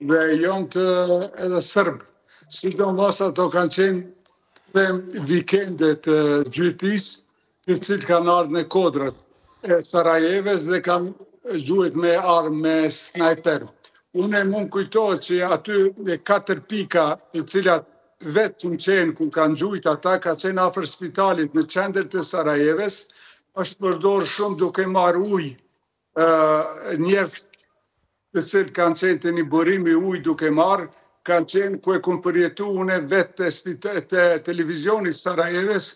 dhe janë të edhe Sërbë. Sidomos ato kanë qenë vikendet të gjytis, të cilë kanë ardhur në kodrat e Sarajeves dhe kanë gjuajt me armë me snajper. Unë mund kujtohet që aty me 4 pika të cilat vetë qenë ku kanë gjujt ata, ka qenë afër spitalit në qendër të Sarajeves, është përdorë shumë duke marrë ujë njerëz të cilët kanë qenë të një burimi ujë duke marrë, kanë qenë ku e kumë përjetu une vetë të televizionit Sarajeves,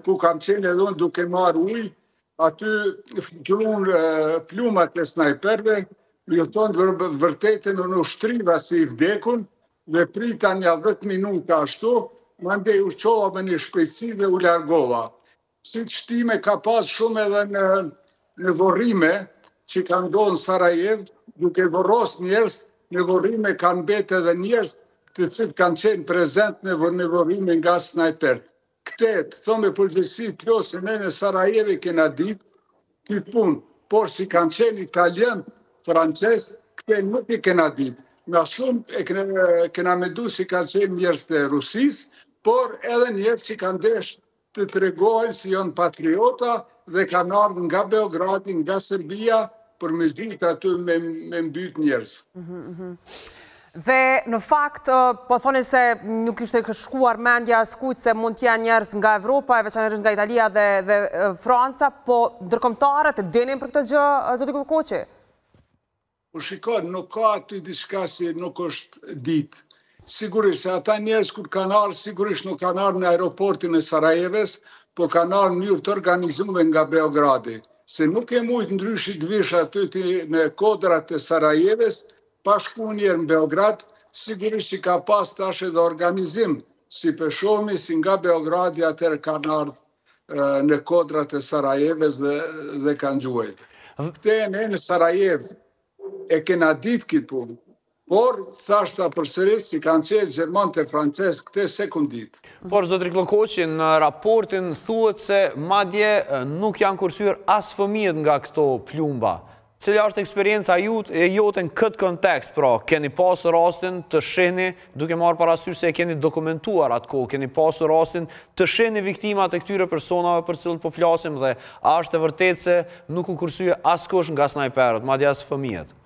ku kam qenë edhe unë duke marrë ujë, aty plumat e snajperve, jo tonë vërtetën në ushtriva si i vdekun, dhe prita një 10 minuta ashtu, mandej ushqova me një shpejtësi dhe u largova. Si të shtime ka pas shumë edhe në vorrime që kanë ndodhur në Sarajev, duke vorros njerëz, në vorrime kanë mbetë edhe njerëz të cilët kanë qenë prezent në vorrime nga snajpert. Këte, të thome përgjithësi plose, ne në Sarajevi kena ditë këtë punë, por si kanë qenë italian, francez, këte nuk i kena ditë. Nga shumë kena medu si kanë qenë njerëz të Rusis, por edhe njerëz që kanë desh të tregojnë si janë patriota dhe kanë ardhur nga Beogradi, nga Serbia, për me gjithë aty me mbyt njerëz. Dhe në fakt, po thoni se nuk ishte shkuar mendja askujt se mund t'janë njerëz nga Evropa, e veçanërisht nga Italia dhe Franca, po ndërkombëtarët e dinin për këtë gjë, zoti Kullkoqi? Po shikoj, nuk ka aty diçka si nuk është ditë. Sigurisht, se ata njerëz kur kanë ardhur, sigurisht nuk kanë ardhur në aeroportin e Sarajeves, po kanë ardhur në mënyrë të organizuar nga Beogradi. Se nuk e mujt ndryshit të vish aty në kodrat e Sarajeves, pa shku njerë në Beograd, sigurisht që ka pas tash edhe organizim, si peshomi, si nga Beogradi atër kanë ardhur në kodrat e Sarajeves dhe kanë gjuajt. Këte në Sarajev e kena ditë këtë punë, por thashta përsëris si kanë qenë gjerman të francez këte sekundit. Por, zotri Kullkoqi, në raportin thuhet se madje nuk janë kursyer as fëmijët nga këto plumba. Cila është eksperienca e jote në këtë kontekst, pra, keni pasur rastin të shihni, duke marrë parasysh se e keni dokumentuar atë kohë, keni pasur rastin të shihni viktimat e këtyre personave për cilët po flasim dhe a është e vërtetë se nuk u kursye askush nga snajperët, madje as fëmijët?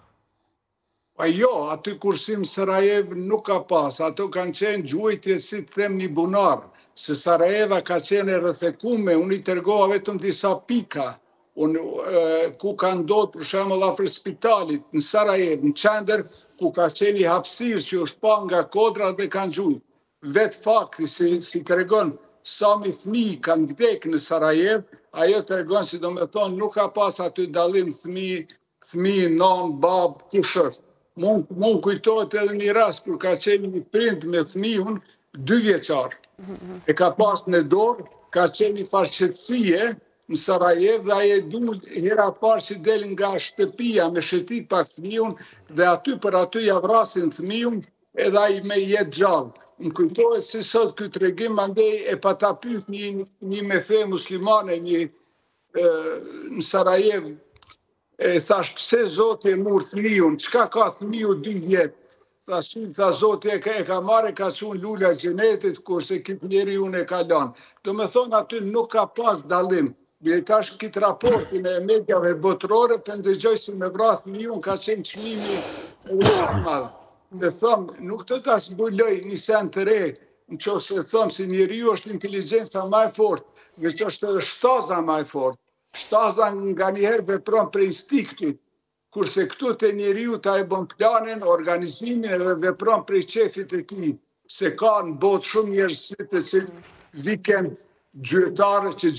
Jo, aty kursim Sarajev nuk ka pas, ato kanë qenë gjuajtje si të them një bunar, se Sarajeva ka qenë e rrethekume, unë i tërgova vetëm disa pika, ku ka ndodhur për shembull afër spitalit në Sarajev, në qendër ku ka qenë i hapësirë që është pa nga kodrat dhe kanë gjujt. Vetë fakti si tregon sa mi fëmijë kanë vdekur në Sarajev, ajo tregon si do me thonë nuk ka pas aty dallim fëmijë, non, bab, kush është. Mund kujtohet edhe një rast kur ka qenë një prind me fëmijën 2 vjeçar. E ka pas në dorë, ka qenë një farqetësie në Sarajev dhe aje du hera parë që del nga shtëpia me shetit pak fëmijën dhe aty për aty ja vrasin fëmijën edhe aji me jetë gjallë. Më kujtohet si sot këtë tregim mandej e pata pyet një mefe muslimane në Sarajev, e thash pse Zoti e mur fëmijën, çka ka fëmiu 2 vjet? Tha Zoti e ka marrë, ka çuar lula xhenetit, kurse këtë njeriu e ka lënë. Do me thonë aty nuk ka pas dallim. Tash këtë raportin e mediave botërore, për ndëgjoj si me vra fëmijën ka qenë çmimi i madh. Dhe thëmë, nuk të ta zbuloj një sen të re, në që se thëmë si njeriu është inteligjenca ma e fort, veç është edhe shtaza ma e fort. Shtaza nga njëherë vepron për instiktit, kurse këtu të njeriu ta e bën planin, organizimin edhe vepron për qefit e ki, se ka në botë shumë njerëzit të cilë vikend gjyëtare që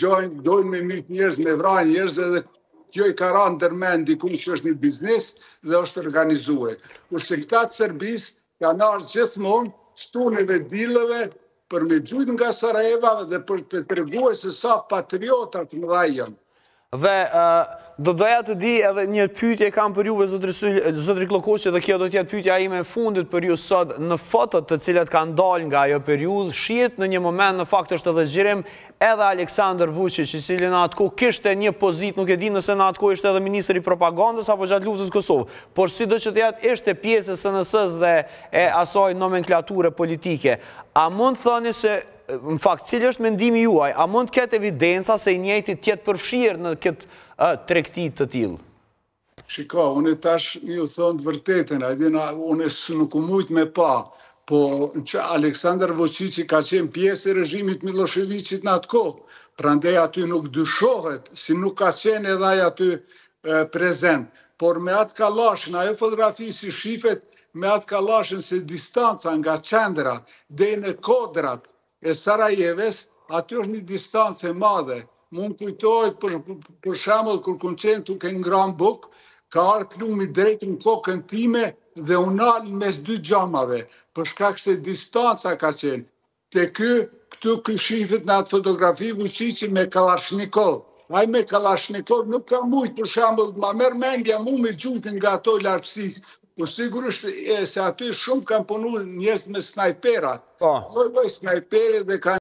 dojnë me mytë njerëz, me vra njerëz edhe kjo i ka ra ndërmen dikun që është një biznes dhe është organizue. Kurse këta të Serbis kanë ardhur gjithmonë shtuneve dilleve për me gjujt nga Sarajeva dhe për të treguar se sa patriotat mëdha janë. Dhe do doja të di edhe një pyetje kam për juve, zotri Klokoqi, dhe kjo do t'jetë pyetja ime e fundit për ju sot. Në fotot të cilat kanë dalë nga ajo periudhë, shihet në një moment në fakt është edhe zgjerim edhe Aleksandar Vučić, i cili në atë kohë kishte një pozitë, nuk e di nëse në atë kohë ishte edhe ministri i propagandës apo gjatë luftës Kosovë, por sido që të jetë ishte pjesë e SNS-s dhe e asaj nomenklature politike. A mund thoni se në fakt, cili është mendimi juaj, a mund të ketë evidenca se i njëjti tjetë përfshirë në këtë tregti të tillë? Shiko, unë tash ju thonë të vërtetën, unë nuk u mujt me pa, po që Aleksandar Vučići ka qenë pjesë e režimit Miloševićit në atë kohë, prandaj aty nuk dyshohet, si nuk ka qenë edhe ai aty prezent, por me atë kallashin, ajo fotografi si shifet, me atë kallashin se distanca nga qendra dhe në kodrat e Sarajeves, aty është një distancë e madhe. Mund kujtohet për shembull kur kun qenë duke ngran buk, ka ardhur plumi drejt në kokën time dhe u nal mes dy xhamave, për shkak se distanca ka qenë. Te këtu shifet në atë fotografi Vučići me Kalashnikov. Ai me Kalashnikov nuk ka mujt, për shembull, ma merr mendja mu me gjutin nga ato lartësi. Po sigurisht se aty shumë kanë punu njerëz me snajperat. Lloj snajpere dhe kanë